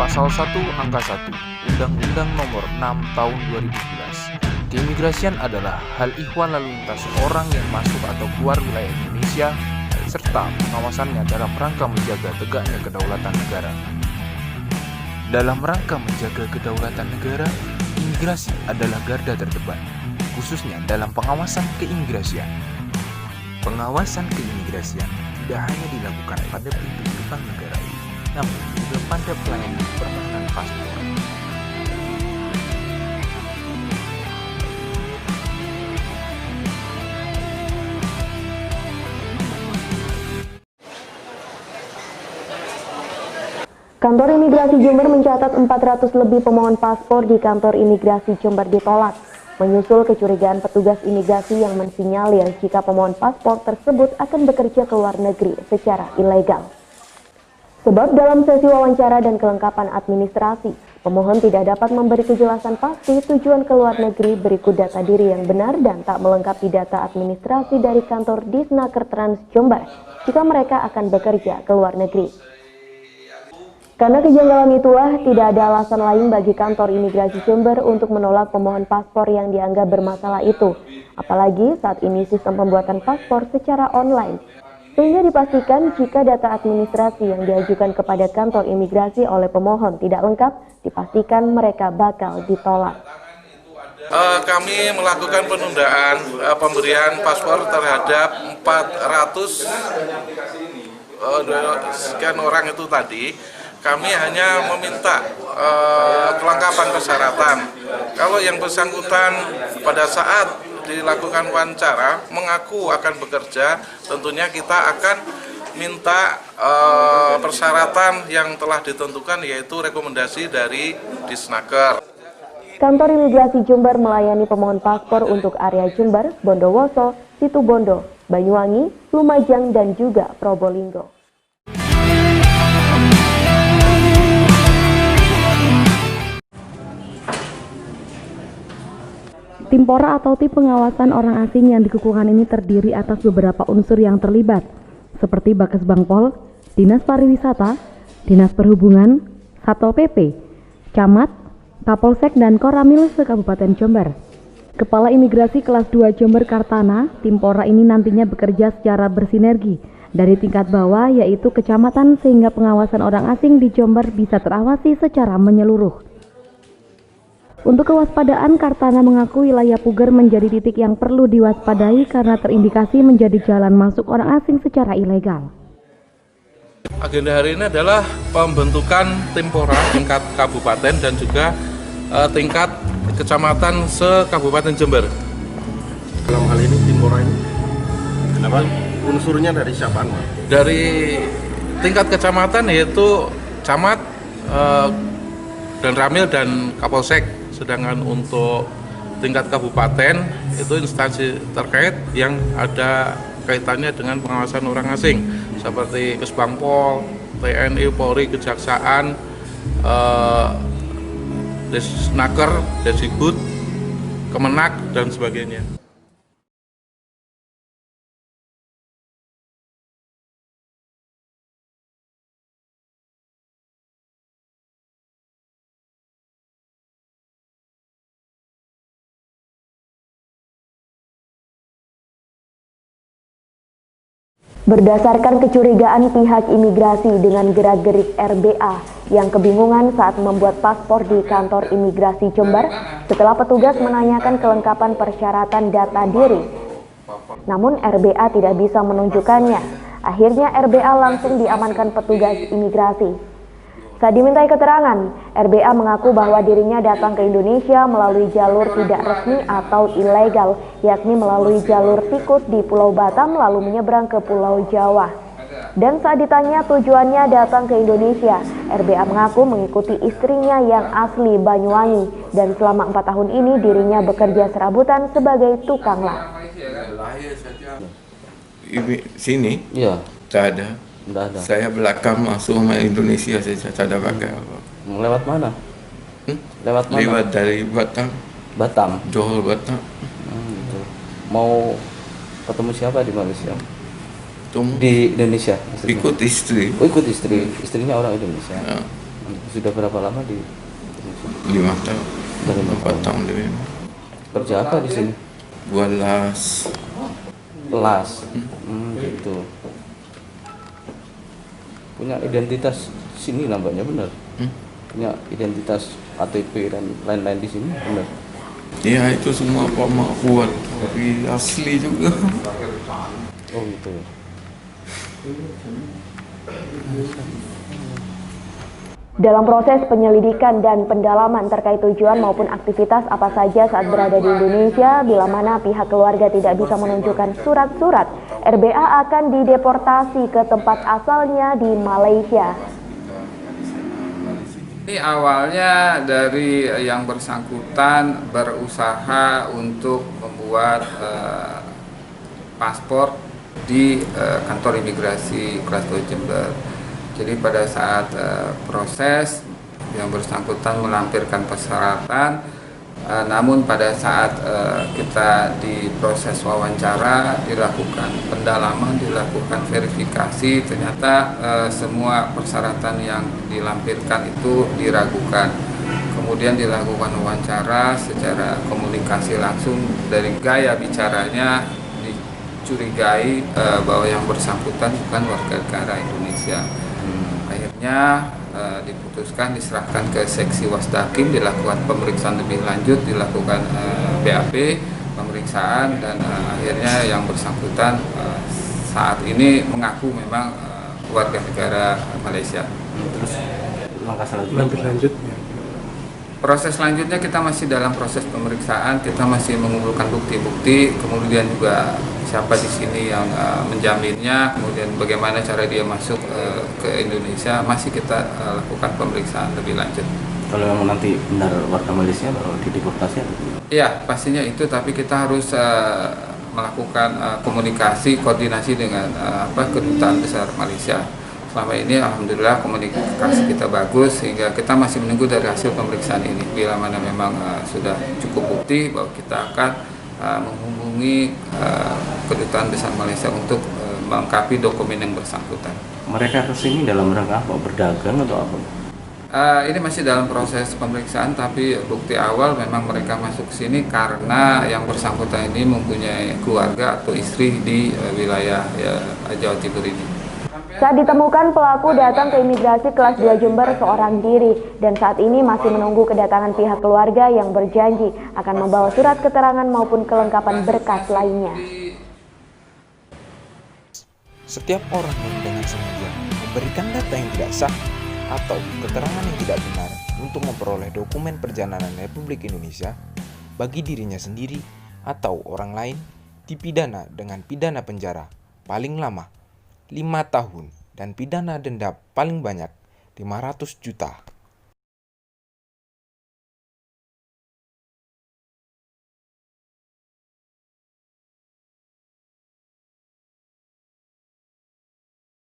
Pasal 1 Angka 1 Undang-Undang Nomor 6 Tahun 2011. Keimigrasian adalah hal ihwal lalu lintas orang yang masuk atau keluar wilayah Indonesia serta pengawasannya dalam rangka menjaga tegaknya kedaulatan negara. Dalam rangka menjaga kedaulatan negara, imigrasi adalah garda terdepan, khususnya dalam pengawasan keimigrasian. Pengawasan keimigrasian tidak hanya dilakukan pada pintu gerbang negara ini, namun juga pada pelayanan permohonan paspor. Kantor Imigrasi Jember mencatat 400 lebih pemohon paspor di kantor Imigrasi Jember ditolak, menyusul kecurigaan petugas imigrasi yang mensinyalir jika pemohon paspor tersebut akan bekerja ke luar negeri secara ilegal. Sebab dalam sesi wawancara dan kelengkapan administrasi, pemohon tidak dapat memberi kejelasan pasti tujuan ke luar negeri berikut data diri yang benar dan tak melengkapi data administrasi dari kantor Disnaker Trans Jember jika mereka akan bekerja ke luar negeri. Karena kejanggalan itulah, tidak ada alasan lain bagi kantor Imigrasi Jember untuk menolak pemohon paspor yang dianggap bermasalah itu. Apalagi saat ini sistem pembuatan paspor secara online. Sehingga dipastikan jika data administrasi yang diajukan kepada kantor imigrasi oleh pemohon tidak lengkap, dipastikan mereka bakal ditolak. Kami melakukan penundaan pemberian paspor terhadap 400 sekian orang itu tadi. Kami hanya meminta kelengkapan persyaratan. Kalau yang bersangkutan pada saat dilakukan wawancara mengaku akan bekerja, tentunya kita akan minta persyaratan yang telah ditentukan, yaitu rekomendasi dari Disnaker. Kantor Imigrasi Jember melayani pemohon paspor untuk area Jember, Bondowoso, Situbondo, Banyuwangi, Lumajang, dan juga Probolinggo. Timpora atau tim pengawasan orang asing yang dikukuhkan ini terdiri atas beberapa unsur yang terlibat, seperti Bakes Bangpol, Dinas Pariwisata, Dinas Perhubungan, Satpol PP, Camat, Kapolsek, dan Koramil se-Kabupaten Jember. Kepala Imigrasi Kelas 2 Jember Kartana, Timpora ini nantinya bekerja secara bersinergi dari tingkat bawah yaitu kecamatan sehingga pengawasan orang asing di Jember bisa terawasi secara menyeluruh. Untuk kewaspadaan, Kartana mengaku wilayah Puger menjadi titik yang perlu diwaspadai karena terindikasi menjadi jalan masuk orang asing secara ilegal. Agenda hari ini adalah pembentukan Timpora tingkat kabupaten dan juga tingkat kecamatan se-Kabupaten Jember. Dalam hal ini Timpora ini, kenapa? Unsurnya dari siapa? Dari tingkat kecamatan yaitu Camat, dan Ramil, dan Kapolsek. Sedangkan untuk tingkat kabupaten itu instansi terkait yang ada kaitannya dengan pengawasan orang asing seperti Kesbangpol, TNI, Polri, Kejaksaan, Disnaker, Desikbud, Kemenak, dan sebagainya. Berdasarkan kecurigaan pihak imigrasi dengan gerak-gerik RBA yang kebingungan saat membuat paspor di kantor imigrasi Jember setelah petugas menanyakan kelengkapan persyaratan data diri. Namun RBA tidak bisa menunjukkannya. Akhirnya RBA langsung diamankan petugas imigrasi. Saat dimintai keterangan, RBA mengaku bahwa dirinya datang ke Indonesia melalui jalur tidak resmi atau ilegal, yakni melalui jalur tikus di Pulau Batam lalu menyeberang ke Pulau Jawa. Dan saat ditanya tujuannya datang ke Indonesia, RBA mengaku mengikuti istrinya yang asli Banyuwangi dan selama 4 tahun ini dirinya bekerja serabutan sebagai tukang las. Sini? Iya. Tak ada. Enggak ada. Saya belakang masuk sama Indonesia saja, tak ada pakai apa. Lewat mana? Lewat mana? Lewat dari Batam. Batam. Johor Batam. Gitu. Mau ketemu siapa di Malaysia? Tunggu. Di Indonesia? Ikut istri. Oh, ikut istri. Istrinya orang Indonesia. Ya. Sudah berapa lama di 5 tahun, dari 4 tahun lebih. kerja apa di sini? Buat las. Las. Gitu. Punya identitas sini nampaknya benar. Punya identitas KTP dan lain-lain di sini benar. Ya itu semua Pak Mak buat, tapi asli juga. Oh gitu ya. Dalam proses penyelidikan dan pendalaman terkait tujuan maupun aktivitas apa saja saat berada di Indonesia, bila mana pihak keluarga tidak bisa menunjukkan surat-surat, RBA akan dideportasi ke tempat asalnya di Malaysia. Ini awalnya dari yang bersangkutan berusaha untuk membuat paspor di kantor imigrasi kelas 2 Jember. Jadi pada saat proses yang bersangkutan melampirkan persyaratan, namun pada saat kita di proses wawancara dilakukan pendalaman, dilakukan verifikasi, ternyata semua persyaratan yang dilampirkan itu diragukan. Kemudian dilakukan wawancara secara komunikasi langsung, dari gaya bicaranya dicurigai bahwa yang bersangkutan bukan warga negara Indonesia. Akhirnya diputuskan diserahkan ke seksi Wasdakim, dilakukan pemeriksaan lebih lanjut, dilakukan BAP pemeriksaan, dan akhirnya yang bersangkutan saat ini mengaku memang warga negara Malaysia. Terus langkah selanjutnya? Proses selanjutnya kita masih dalam proses pemeriksaan, kita masih mengumpulkan bukti-bukti, kemudian juga siapa di sini yang menjaminnya, kemudian bagaimana cara dia masuk ke Indonesia, masih kita lakukan pemeriksaan lebih lanjut. Kalau memang nanti benar warga Malaysia baru dideportasi atau tidak? Iya, pastinya itu, tapi kita harus melakukan komunikasi, koordinasi dengan Kedutaan Besar Malaysia. Selama ini alhamdulillah komunikasi kita bagus, sehingga kita masih menunggu dari hasil pemeriksaan ini. Bila mana memang sudah cukup bukti, bahwa kita akan menghubungi Kedutaan Besar Malaysia untuk melengkapi dokumen yang bersangkutan. Mereka kesini dalam rangka apa? Berdagang atau apa? Ini masih dalam proses pemeriksaan, tapi bukti awal memang mereka masuk ke sini karena yang bersangkutan ini mempunyai keluarga atau istri di wilayah Jawa Timur ini. Saat ditemukan, pelaku datang ke imigrasi kelas 2 Jember seorang diri dan saat ini masih menunggu kedatangan pihak keluarga yang berjanji akan membawa surat keterangan maupun kelengkapan berkas lainnya. Setiap orang yang dengan sengaja memberikan data yang tidak sah atau keterangan yang tidak benar untuk memperoleh dokumen perjalanan Republik Indonesia bagi dirinya sendiri atau orang lain dipidana dengan pidana penjara paling lama 5 tahun dan pidana denda paling banyak 500 juta.